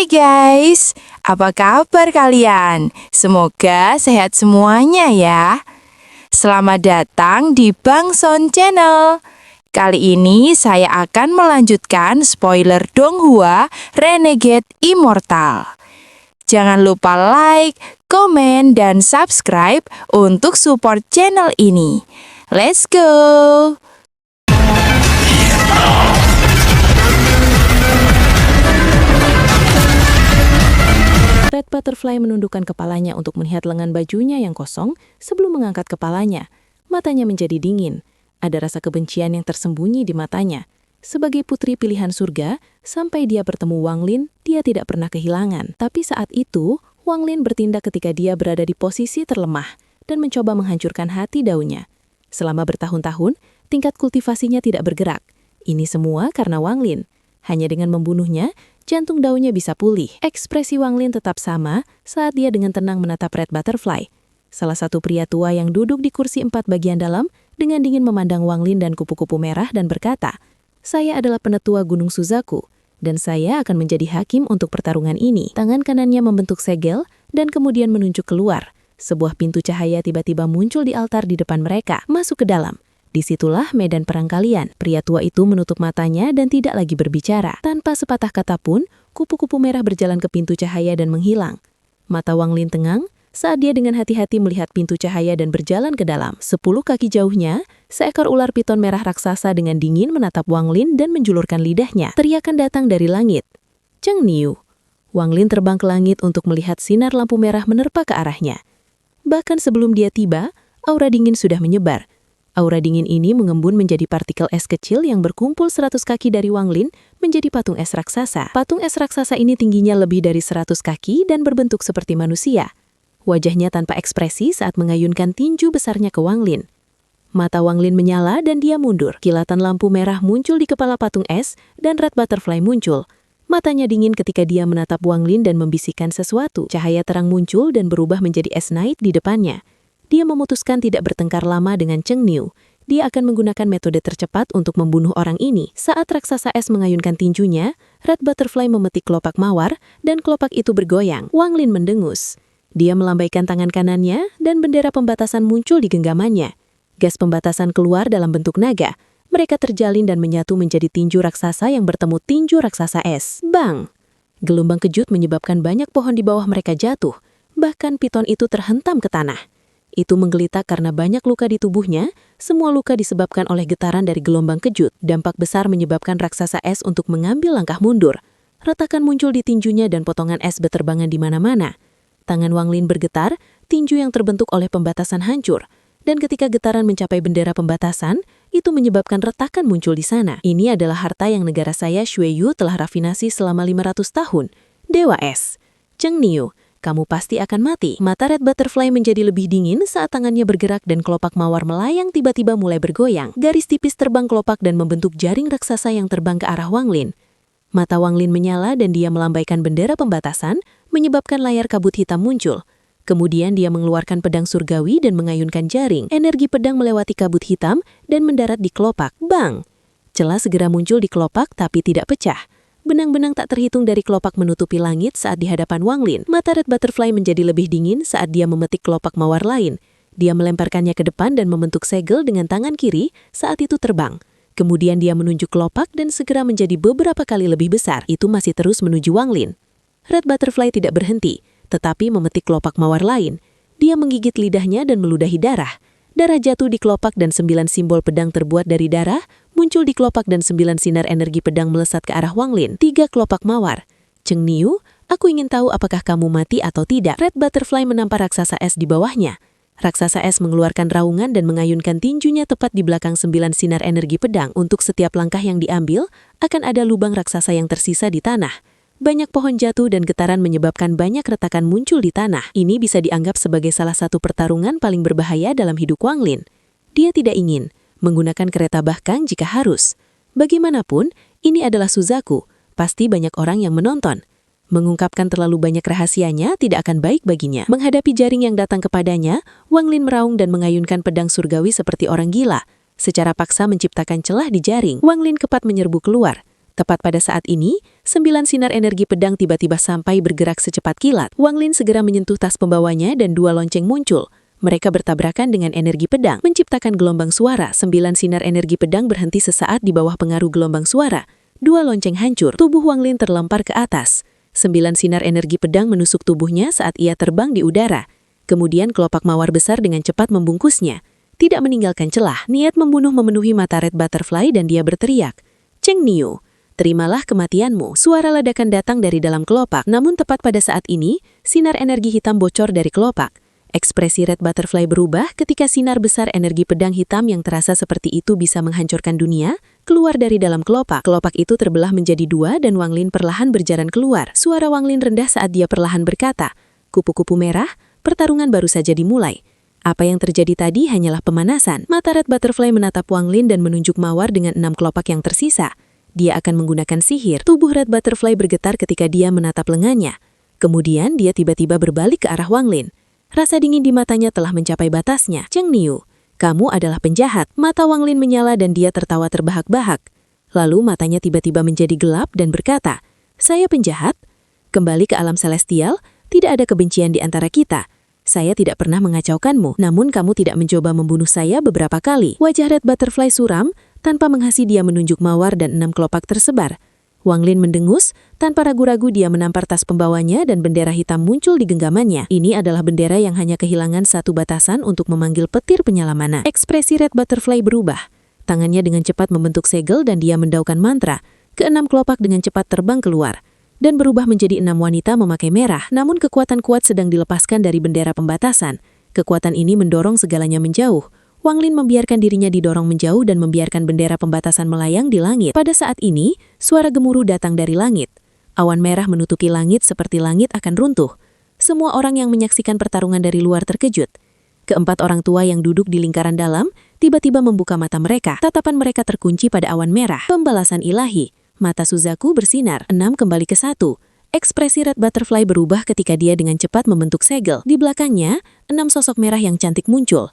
Hai guys, apa kabar kalian? Semoga sehat semuanya ya. Selamat datang di Bang Son Channel. Kali ini saya akan melanjutkan spoiler Donghua Renegade Immortal. Jangan lupa like, komen, dan subscribe untuk support channel ini. Let's go! Red Butterfly menundukkan kepalanya untuk melihat lengan bajunya yang kosong sebelum mengangkat kepalanya. Matanya menjadi dingin. Ada rasa kebencian yang tersembunyi di matanya. Sebagai putri pilihan surga, sampai dia bertemu Wang Lin, dia tidak pernah kehilangan. Tapi saat itu, Wang Lin bertindak ketika dia berada di posisi terlemah dan mencoba menghancurkan hati daunnya. Selama bertahun-tahun, tingkat kultivasinya tidak bergerak. Ini semua karena Wang Lin. Hanya dengan membunuhnya, jantung daunnya bisa pulih. Ekspresi Wang Lin tetap sama saat dia dengan tenang menatap Red Butterfly. Salah satu pria tua yang duduk di kursi 4 bagian dalam dengan dingin memandang Wang Lin dan kupu-kupu merah dan berkata, "Saya adalah penetua Gunung Suzaku, dan saya akan menjadi hakim untuk pertarungan ini." Tangan kanannya membentuk segel dan kemudian menunjuk keluar. Sebuah pintu cahaya tiba-tiba muncul di altar di depan mereka. Masuk ke dalam. Disitulah medan perang kalian. Pria tua itu menutup matanya dan tidak lagi berbicara. Tanpa sepatah kata pun, kupu-kupu merah berjalan ke pintu cahaya dan menghilang. Mata Wang Lin tengang saat dia dengan hati-hati melihat pintu cahaya dan berjalan ke dalam. 10 kaki jauhnya, seekor ular piton merah raksasa dengan dingin menatap Wang Lin dan menjulurkan lidahnya. Teriakan datang dari langit. Cheng Niu. Wang Lin terbang ke langit untuk melihat sinar lampu merah menerpa ke arahnya. Bahkan sebelum dia tiba, aura dingin sudah menyebar. Aura dingin ini mengembun menjadi partikel es kecil yang berkumpul 100 kaki dari Wang Lin menjadi patung es raksasa. Patung es raksasa ini tingginya lebih dari 100 kaki dan berbentuk seperti manusia. Wajahnya tanpa ekspresi saat mengayunkan tinju besarnya ke Wang Lin. Mata Wang Lin menyala dan dia mundur. Kilatan lampu merah muncul di kepala patung es dan Red Butterfly muncul. Matanya dingin ketika dia menatap Wang Lin dan membisikkan sesuatu. Cahaya terang muncul dan berubah menjadi es night di depannya. Dia memutuskan tidak bertengkar lama dengan Cheng Niu. Dia akan menggunakan metode tercepat untuk membunuh orang ini. Saat raksasa es mengayunkan tinjunya, Red Butterfly memetik kelopak mawar dan kelopak itu bergoyang. Wang Lin mendengus. Dia melambaikan tangan kanannya dan bendera pembatasan muncul di genggamannya. Gas pembatasan keluar dalam bentuk naga. Mereka terjalin dan menyatu menjadi tinju raksasa yang bertemu tinju raksasa es. Bang! Gelombang kejut menyebabkan banyak pohon di bawah mereka jatuh. Bahkan piton itu terhentam ke tanah. Itu menggelitak karena banyak luka di tubuhnya. Semua luka disebabkan oleh getaran dari gelombang kejut. Dampak besar menyebabkan raksasa es untuk mengambil langkah mundur. Retakan muncul di tinjunya dan potongan es berterbangan di mana-mana. Tangan Wang Lin bergetar, tinju yang terbentuk oleh pembatasan hancur. Dan ketika getaran mencapai bendera pembatasan, itu menyebabkan retakan muncul di sana. Ini adalah harta yang negara saya Xueyu telah rafinasi selama 500 tahun. Dewa Es. Cheng Niu. Kamu pasti akan mati. Mata Red Butterfly menjadi lebih dingin saat tangannya bergerak dan kelopak mawar melayang tiba-tiba mulai bergoyang. Garis tipis terbang kelopak dan membentuk jaring raksasa yang terbang ke arah Wang Lin. Mata Wang Lin menyala dan dia melambaikan bendera pembatasan, menyebabkan layar kabut hitam muncul. Kemudian dia mengeluarkan pedang surgawi dan mengayunkan jaring. Energi pedang melewati kabut hitam dan mendarat di kelopak. Bang! Celah segera muncul di kelopak tapi tidak pecah. Benang-benang tak terhitung dari kelopak menutupi langit saat di hadapan Wang Lin. Mata Red Butterfly menjadi lebih dingin saat dia memetik kelopak mawar lain. Dia melemparkannya ke depan dan membentuk segel dengan tangan kiri saat itu terbang. Kemudian dia menunjuk kelopak dan segera menjadi beberapa kali lebih besar. Itu masih terus menuju Wang Lin. Red Butterfly tidak berhenti, tetapi memetik kelopak mawar lain. Dia menggigit lidahnya dan meludahi darah. Darah jatuh di kelopak dan 9 simbol pedang terbuat dari darah muncul di kelopak dan 9 sinar energi pedang melesat ke arah Wang Lin. 3 kelopak mawar. Cheng Niu, aku ingin tahu apakah kamu mati atau tidak. Red Butterfly menampar raksasa es di bawahnya. Raksasa es mengeluarkan raungan dan mengayunkan tinjunya tepat di belakang 9 sinar energi pedang. Untuk setiap langkah yang diambil, akan ada lubang raksasa yang tersisa di tanah. Banyak pohon jatuh dan getaran menyebabkan banyak retakan muncul di tanah. Ini bisa dianggap sebagai salah satu pertarungan paling berbahaya dalam hidup Wang Lin. Dia tidak ingin menggunakan kereta bahkan jika harus. Bagaimanapun, ini adalah Suzaku. Pasti banyak orang yang menonton. Mengungkapkan terlalu banyak rahasianya tidak akan baik baginya. Menghadapi jaring yang datang kepadanya, Wang Lin meraung dan mengayunkan pedang surgawi seperti orang gila. Secara paksa menciptakan celah di jaring, Wang Lin kepat menyerbu keluar. Tepat pada saat ini, 9 sinar energi pedang tiba-tiba sampai bergerak secepat kilat. Wang Lin segera menyentuh tas pembawanya dan 2 lonceng muncul. Mereka bertabrakan dengan energi pedang, menciptakan gelombang suara. 9 sinar energi pedang berhenti sesaat di bawah pengaruh gelombang suara. 2 lonceng hancur, tubuh Wang Lin terlempar ke atas. 9 sinar energi pedang menusuk tubuhnya saat ia terbang di udara. Kemudian kelopak mawar besar dengan cepat membungkusnya. Tidak meninggalkan celah, niat membunuh memenuhi mata Red Butterfly dan dia berteriak, "Cheng Niu, terimalah kematianmu." Suara ledakan datang dari dalam kelopak, namun tepat pada saat ini, sinar energi hitam bocor dari kelopak. Ekspresi Red Butterfly berubah ketika sinar besar energi pedang hitam yang terasa seperti itu bisa menghancurkan dunia, keluar dari dalam kelopak. Kelopak itu terbelah menjadi 2 dan Wang Lin perlahan berjalan keluar. Suara Wang Lin rendah saat dia perlahan berkata, "Kupu-kupu merah, pertarungan baru saja dimulai." Apa yang terjadi tadi hanyalah pemanasan. Mata Red Butterfly menatap Wang Lin dan menunjuk mawar dengan 6 kelopak yang tersisa. Dia akan menggunakan sihir. Tubuh Red Butterfly bergetar ketika dia menatap lengannya. Kemudian dia tiba-tiba berbalik ke arah Wang Lin. Rasa dingin di matanya telah mencapai batasnya. "Cheng Niu, kamu adalah penjahat." Mata Wang Lin menyala dan dia tertawa terbahak-bahak. Lalu matanya tiba-tiba menjadi gelap dan berkata, "Saya penjahat? Kembali ke alam celestial, tidak ada kebencian di antara kita. Saya tidak pernah mengacaukanmu, namun kamu tidak mencoba membunuh saya beberapa kali." Wajah Red Butterfly suram, tanpa menghasi dia menunjuk mawar dan 6 kelopak tersebar. Wang Lin mendengus, tanpa ragu-ragu dia menampar tas pembawanya dan bendera hitam muncul di genggamannya. Ini adalah bendera yang hanya kehilangan 1 batasan untuk memanggil petir penyala mana. Ekspresi Red Butterfly berubah. Tangannya dengan cepat membentuk segel dan dia mendaukan mantra. Ke-6 kelopak dengan cepat terbang keluar dan berubah menjadi 6 wanita memakai merah. Namun kekuatan kuat sedang dilepaskan dari bendera pembatasan. Kekuatan ini mendorong segalanya menjauh. Wang Lin membiarkan dirinya didorong menjauh dan membiarkan bendera pembatasan melayang di langit. Pada saat ini, suara gemuruh datang dari langit. Awan merah menutupi langit seperti langit akan runtuh. Semua orang yang menyaksikan pertarungan dari luar terkejut. Keempat orang tua yang duduk di lingkaran dalam tiba-tiba membuka mata mereka. Tatapan mereka terkunci pada awan merah. Pembalasan ilahi. Mata Suzaku bersinar. 6 kembali ke 1. Ekspresi Red Butterfly berubah ketika dia dengan cepat membentuk segel. Di belakangnya, 6 sosok merah yang cantik muncul.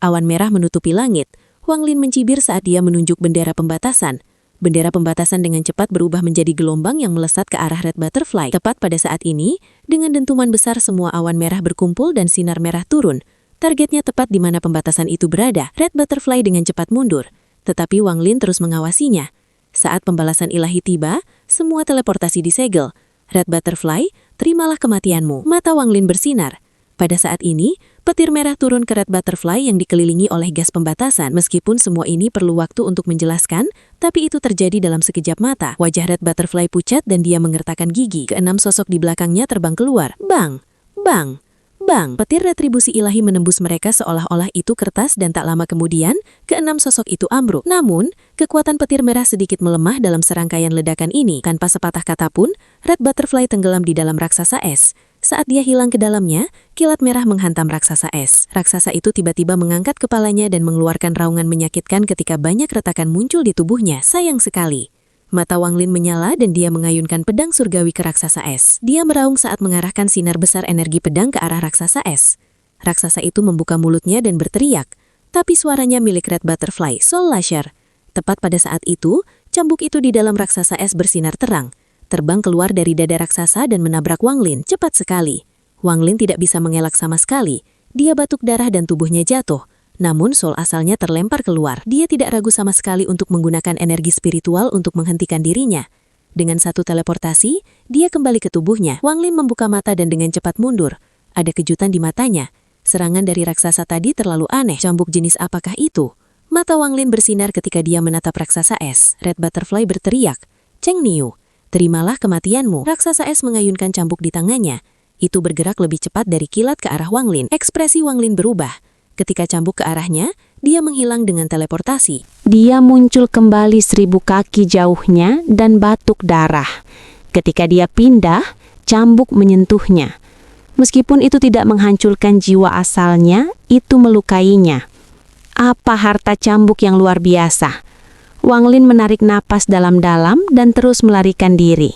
Awan merah menutupi langit. Wang Lin mencibir saat dia menunjuk bendera pembatasan. Bendera pembatasan dengan cepat berubah menjadi gelombang yang melesat ke arah Red Butterfly. Tepat pada saat ini, dengan dentuman besar semua awan merah berkumpul dan sinar merah turun. Targetnya tepat di mana pembatasan itu berada. Red Butterfly dengan cepat mundur. Tetapi Wang Lin terus mengawasinya. Saat pembalasan ilahi tiba, semua teleportasi disegel. Red Butterfly, terimalah kematianmu. Mata Wang Lin bersinar. Pada saat ini, petir merah turun ke Red Butterfly yang dikelilingi oleh gas pembatasan. Meskipun semua ini perlu waktu untuk menjelaskan, tapi itu terjadi dalam sekejap mata. Wajah Red Butterfly pucat dan dia mengertakkan gigi. Ke-6 sosok di belakangnya terbang keluar. Bang! Bang! Bang! Petir retribusi ilahi menembus mereka seolah-olah itu kertas dan tak lama kemudian, ke-6 sosok itu ambruk. Namun, kekuatan petir merah sedikit melemah dalam serangkaian ledakan ini. Tanpa sepatah kata pun, Red Butterfly tenggelam di dalam raksasa es. Saat dia hilang ke dalamnya, kilat merah menghantam raksasa es. Raksasa itu tiba-tiba mengangkat kepalanya dan mengeluarkan raungan menyakitkan ketika banyak retakan muncul di tubuhnya. Sayang sekali. Mata Wang Lin menyala dan dia mengayunkan pedang surgawi ke raksasa es. Dia meraung saat mengarahkan sinar besar energi pedang ke arah raksasa es. Raksasa itu membuka mulutnya dan berteriak, tapi suaranya milik Red Butterfly, Soul Lasher. Tepat pada saat itu, cambuk itu di dalam raksasa es bersinar terang, terbang keluar dari dada raksasa dan menabrak Wang Lin cepat sekali. Wang Lin tidak bisa mengelak sama sekali. Dia batuk darah dan tubuhnya jatuh. Namun soul asalnya terlempar keluar. Dia tidak ragu sama sekali untuk menggunakan energi spiritual untuk menghentikan dirinya. Dengan satu teleportasi, dia kembali ke tubuhnya. Wang Lin membuka mata dan dengan cepat mundur. Ada kejutan di matanya. Serangan dari raksasa tadi terlalu aneh. Cambuk jenis apakah itu? Mata Wang Lin bersinar ketika dia menatap raksasa es. Red Butterfly berteriak, "Cheng Niu, terimalah kematianmu." Raksasa es mengayunkan cambuk di tangannya. Itu bergerak lebih cepat dari kilat ke arah Wang Lin. Ekspresi Wang Lin berubah. Ketika cambuk ke arahnya, dia menghilang dengan teleportasi. Dia muncul kembali 1000 kaki jauhnya dan batuk darah. Ketika dia pindah, cambuk menyentuhnya. Meskipun itu tidak menghancurkan jiwa asalnya, itu melukainya. Apa harta cambuk yang luar biasa? Wang Lin menarik napas dalam-dalam dan terus melarikan diri.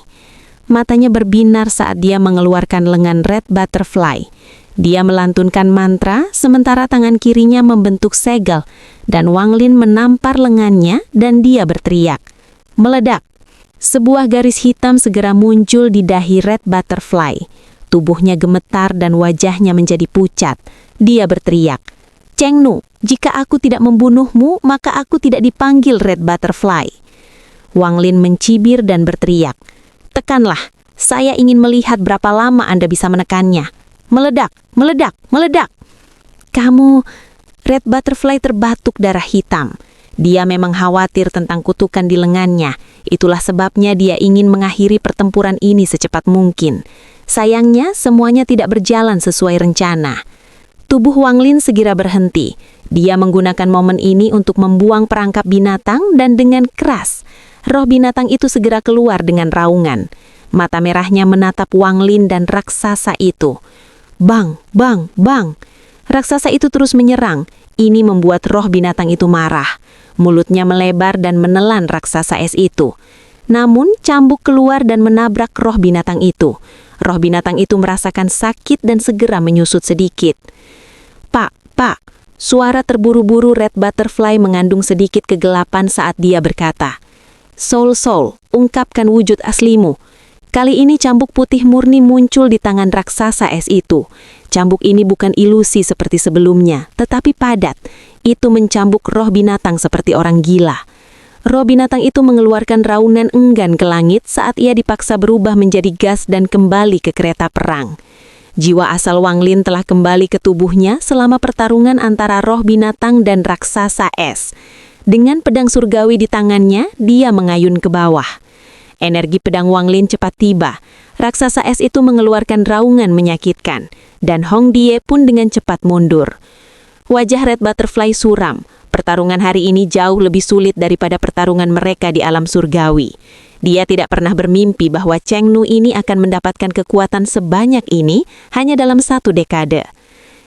Matanya berbinar saat dia mengeluarkan lengan Red Butterfly. Dia melantunkan mantra sementara tangan kirinya membentuk segel dan Wang Lin menampar lengannya dan dia berteriak, "Meledak!" Sebuah garis hitam segera muncul di dahi Red Butterfly. Tubuhnya gemetar dan wajahnya menjadi pucat. Dia berteriak, "Chengnu, jika aku tidak membunuhmu, maka aku tidak dipanggil Red Butterfly." Wang Lin mencibir dan berteriak, "Tekanlah, saya ingin melihat berapa lama Anda bisa menekannya. Meledak, meledak, meledak." "Kamu..." Red Butterfly terbatuk darah hitam. Dia memang khawatir tentang kutukan di lengannya. Itulah sebabnya dia ingin mengakhiri pertempuran ini secepat mungkin. Sayangnya, semuanya tidak berjalan sesuai rencana. Tubuh Wang Lin segera berhenti. Dia menggunakan momen ini untuk membuang perangkap binatang dan dengan keras, roh binatang itu segera keluar dengan raungan. Mata merahnya menatap Wang Lin dan raksasa itu. Bang, bang, bang. Raksasa itu terus menyerang. Ini membuat roh binatang itu marah. Mulutnya melebar dan menelan raksasa es itu. Namun, cambuk keluar dan menabrak roh binatang itu. Roh binatang itu merasakan sakit dan segera menyusut sedikit. Pak, suara terburu-buru Red Butterfly mengandung sedikit kegelapan saat dia berkata, Soul, ungkapkan wujud aslimu." Kali ini cambuk putih murni muncul di tangan raksasa es itu. Cambuk ini bukan ilusi seperti sebelumnya, tetapi padat. Itu mencambuk roh binatang seperti orang gila. Roh binatang itu mengeluarkan raungan enggan ke langit saat ia dipaksa berubah menjadi gas dan kembali ke kereta perang. Jiwa asal Wang Lin telah kembali ke tubuhnya selama pertarungan antara roh binatang dan raksasa es. Dengan pedang surgawi di tangannya, dia mengayun ke bawah. Energi pedang Wang Lin cepat tiba. Raksasa es itu mengeluarkan raungan menyakitkan, dan Hong Die pun dengan cepat mundur. Wajah Red Butterfly suram. Pertarungan hari ini jauh lebih sulit daripada pertarungan mereka di alam surgawi. Dia tidak pernah bermimpi bahwa Chengnu ini akan mendapatkan kekuatan sebanyak ini hanya dalam 1 dekade.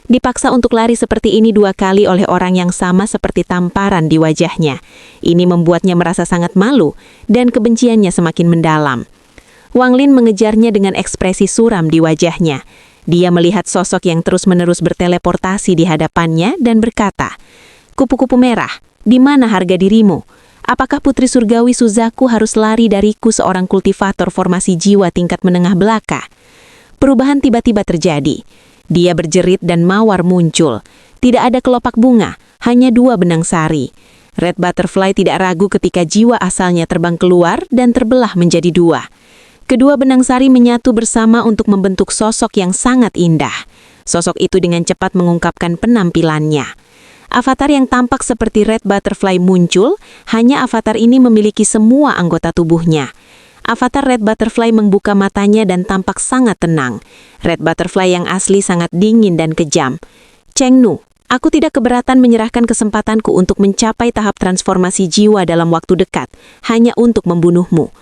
Dipaksa untuk lari seperti ini 2 kali oleh orang yang sama seperti tamparan di wajahnya. Ini membuatnya merasa sangat malu dan kebenciannya semakin mendalam. Wang Lin mengejarnya dengan ekspresi suram di wajahnya. Dia melihat sosok yang terus-menerus berteleportasi di hadapannya dan berkata, "Kupu-kupu merah, di mana harga dirimu? Apakah Putri Surgawi Suzaku harus lari dariku seorang kultivator formasi jiwa tingkat menengah belaka?" Perubahan tiba-tiba terjadi. Dia berjerit dan mawar muncul. Tidak ada kelopak bunga, hanya 2 benang sari. Red Butterfly tidak ragu ketika jiwa asalnya terbang keluar dan terbelah menjadi 2. Kedua benang sari menyatu bersama untuk membentuk sosok yang sangat indah. Sosok itu dengan cepat mengungkapkan penampilannya. Avatar yang tampak seperti Red Butterfly muncul, hanya avatar ini memiliki semua anggota tubuhnya. Avatar Red Butterfly membuka matanya dan tampak sangat tenang. Red Butterfly yang asli sangat dingin dan kejam. "Chengnu, aku tidak keberatan menyerahkan kesempatanku untuk mencapai tahap transformasi jiwa dalam waktu dekat, hanya untuk membunuhmu."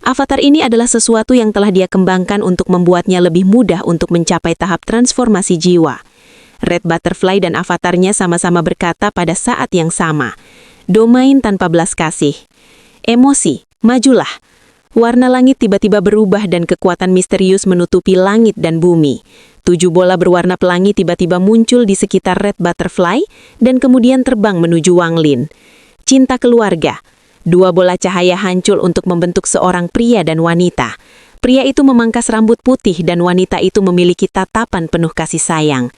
Avatar ini adalah sesuatu yang telah dia kembangkan untuk membuatnya lebih mudah untuk mencapai tahap transformasi jiwa. Red Butterfly dan avatarnya sama-sama berkata pada saat yang sama, "Domain tanpa belas kasih. Emosi, majulah." Warna langit tiba-tiba berubah dan kekuatan misterius menutupi langit dan bumi. 7 bola berwarna pelangi tiba-tiba muncul di sekitar Red Butterfly dan kemudian terbang menuju Wang Lin. Cinta keluarga. 2 bola cahaya hancur untuk membentuk seorang pria dan wanita. Pria itu memangkas rambut putih dan wanita itu memiliki tatapan penuh kasih sayang.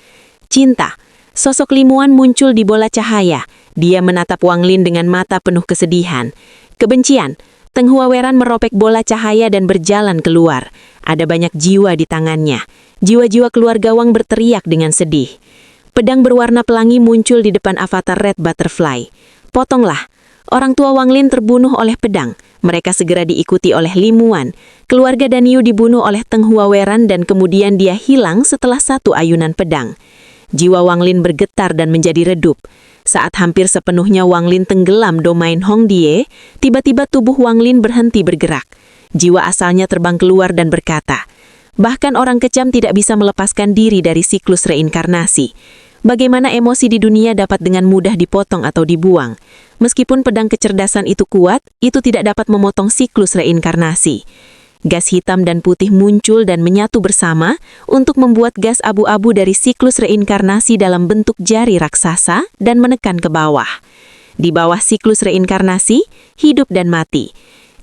Cinta. Sosok Limuan muncul di bola cahaya. Dia menatap Wang Lin dengan mata penuh kesedihan. Kebencian. Teng Huaweran meropek bola cahaya dan berjalan keluar. Ada banyak jiwa di tangannya. Jiwa-jiwa keluarga Wang berteriak dengan sedih. Pedang berwarna pelangi muncul di depan avatar Red Butterfly. "Potonglah." Orang tua Wang Lin terbunuh oleh pedang. Mereka segera diikuti oleh Limuan. Keluarga Danyu dibunuh oleh Teng Huaweran dan kemudian dia hilang setelah 1 ayunan pedang. Jiwa Wang Lin bergetar dan menjadi redup. Saat hampir sepenuhnya Wang Lin tenggelam domain Hong Die, tiba-tiba tubuh Wang Lin berhenti bergerak. Jiwa asalnya terbang keluar dan berkata, "Bahkan orang kejam tidak bisa melepaskan diri dari siklus reinkarnasi. Bagaimana emosi di dunia dapat dengan mudah dipotong atau dibuang? Meskipun pedang kecerdasan itu kuat, itu tidak dapat memotong siklus reinkarnasi." Gas hitam dan putih muncul dan menyatu bersama untuk membuat gas abu-abu dari siklus reinkarnasi dalam bentuk jari raksasa dan menekan ke bawah. Di bawah siklus reinkarnasi, hidup dan mati.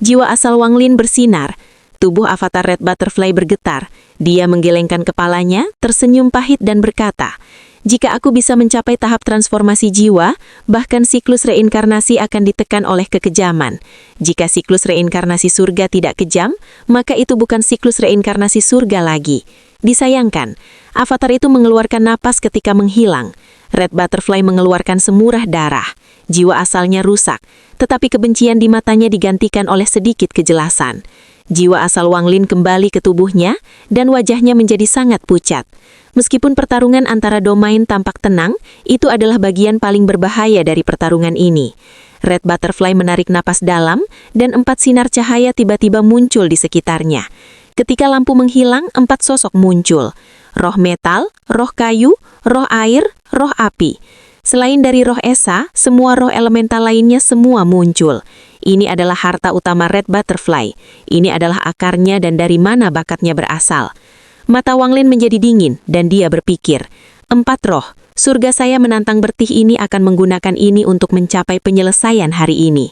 Jiwa asal Wang Lin bersinar. Tubuh avatar Red Butterfly bergetar. Dia menggelengkan kepalanya, tersenyum pahit dan berkata, "Jika aku bisa mencapai tahap transformasi jiwa, bahkan siklus reinkarnasi akan ditekan oleh kekejaman. Jika siklus reinkarnasi surga tidak kejam, maka itu bukan siklus reinkarnasi surga lagi." Disayangkan, avatar itu mengeluarkan napas ketika menghilang. Red Butterfly mengeluarkan semurah darah. Jiwa asalnya rusak, tetapi kebencian di matanya digantikan oleh sedikit kejelasan. Jiwa asal Wang Lin kembali ke tubuhnya, dan wajahnya menjadi sangat pucat. Meskipun pertarungan antara domain tampak tenang, itu adalah bagian paling berbahaya dari pertarungan ini. Red Butterfly menarik napas dalam, dan 4 sinar cahaya tiba-tiba muncul di sekitarnya. Ketika lampu menghilang, 4 sosok muncul. Roh metal, roh kayu, roh air, roh api. Selain dari roh Esa, semua roh elemental lainnya semua muncul. Ini adalah harta utama Red Butterfly. Ini adalah akarnya dan dari mana bakatnya berasal. Mata Wang Lin menjadi dingin dan dia berpikir, 4 roh, surga saya menantang bertih ini akan menggunakan ini untuk mencapai penyelesaian hari ini.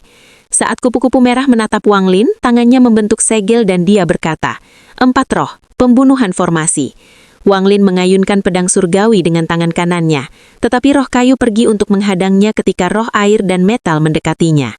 Saat kupu-kupu merah menatap Wang Lin, tangannya membentuk segel dan dia berkata, 4 roh, pembunuhan formasi. Wang Lin mengayunkan pedang surgawi dengan tangan kanannya, tetapi roh kayu pergi untuk menghadangnya ketika roh air dan metal mendekatinya.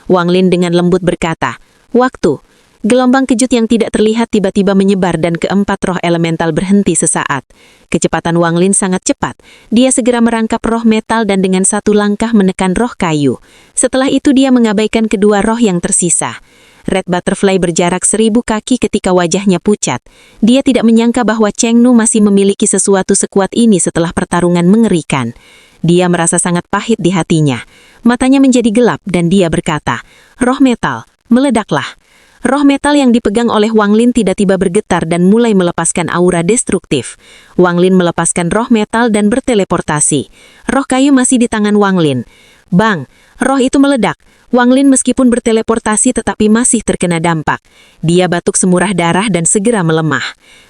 Wang Lin dengan lembut berkata, "Waktu." Gelombang kejut yang tidak terlihat tiba-tiba menyebar dan keempat roh elemental berhenti sesaat. Kecepatan Wang Lin sangat cepat. Dia segera merangkap roh metal dan dengan satu langkah menekan roh kayu. Setelah itu dia mengabaikan kedua roh yang tersisa. Red Butterfly berjarak 1000 kaki ketika wajahnya pucat. Dia tidak menyangka bahwa Cheng Nu masih memiliki sesuatu sekuat ini setelah pertarungan mengerikan. Dia merasa sangat pahit di hatinya. Matanya menjadi gelap dan dia berkata, "Roh metal, meledaklah." Roh metal yang dipegang oleh Wang Lin tiba-tiba bergetar dan mulai melepaskan aura destruktif. Wang Lin melepaskan roh metal dan berteleportasi. Roh kayu masih di tangan Wang Lin. Bang, roh itu meledak. Wang Lin meskipun berteleportasi tetapi masih terkena dampak. Dia batuk semurah darah dan segera melemah.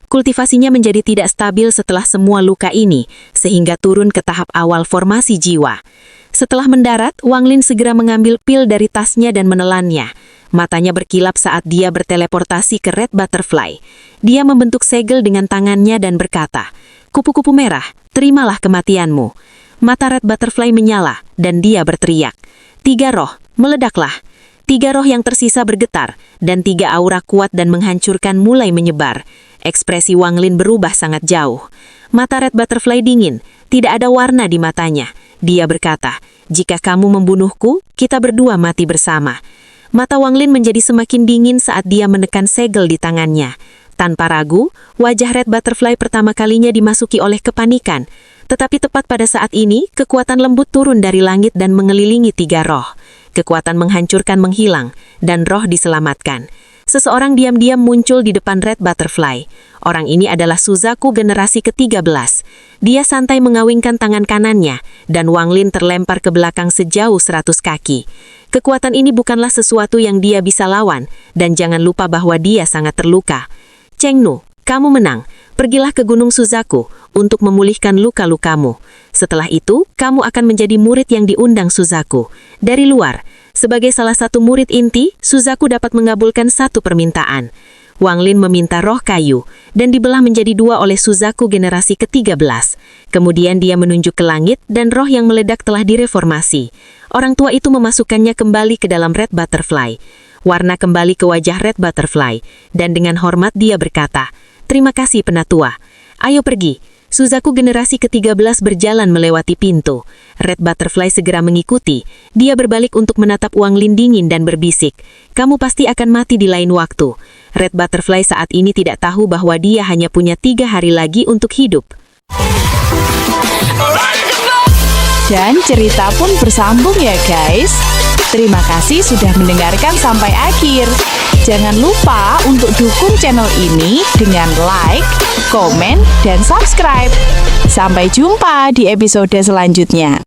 Kultivasinya menjadi tidak stabil setelah semua luka ini, sehingga turun ke tahap awal formasi jiwa. Setelah mendarat, Wang Lin segera mengambil pil dari tasnya dan menelannya. Matanya berkilap saat dia berteleportasi ke Red Butterfly. Dia membentuk segel dengan tangannya dan berkata, "Kupu-kupu merah, terimalah kematianmu." Mata Red Butterfly menyala dan dia berteriak, "3 roh, meledaklah." 3 roh yang tersisa bergetar, dan 3 aura kuat dan menghancurkan mulai menyebar. Ekspresi Wang Lin berubah sangat jauh. Mata Red Butterfly dingin, tidak ada warna di matanya. Dia berkata, "Jika kamu membunuhku, kita berdua mati bersama." Mata Wang Lin menjadi semakin dingin saat dia menekan segel di tangannya. Tanpa ragu, wajah Red Butterfly pertama kalinya dimasuki oleh kepanikan. Tetapi tepat pada saat ini, kekuatan lembut turun dari langit dan mengelilingi 3 roh. Kekuatan menghancurkan menghilang, dan roh diselamatkan. Seseorang diam-diam muncul di depan Red Butterfly. Orang ini adalah Suzaku generasi ke-13. Dia santai mengawingkan tangan kanannya, dan Wang Lin terlempar ke belakang sejauh 100 kaki. Kekuatan ini bukanlah sesuatu yang dia bisa lawan, dan jangan lupa bahwa dia sangat terluka. Cheng Nu, kamu menang. Pergilah ke Gunung Suzaku untuk memulihkan luka-lukamu. Setelah itu, kamu akan menjadi murid yang diundang Suzaku. Dari luar, sebagai salah satu murid inti, Suzaku dapat mengabulkan satu permintaan. Wang Lin meminta roh kayu, dan dibelah menjadi 2 oleh Suzaku generasi ke-13. Kemudian dia menunjuk ke langit, dan roh yang meledak telah direformasi. Orang tua itu memasukkannya kembali ke dalam Red Butterfly. Warna kembali ke wajah Red Butterfly, dan dengan hormat dia berkata, "Terima kasih penatua. Ayo pergi." Suzaku generasi ke-13 berjalan melewati pintu. Red Butterfly segera mengikuti. Dia berbalik untuk menatap Wang Lin dingin dan berbisik, "Kamu pasti akan mati di lain waktu." Red Butterfly saat ini tidak tahu bahwa dia hanya punya 3 hari lagi untuk hidup. Dan cerita pun bersambung ya guys. Terima kasih sudah mendengarkan sampai akhir. Jangan lupa untuk dukung channel ini dengan like, komen, dan subscribe. Sampai jumpa di episode selanjutnya.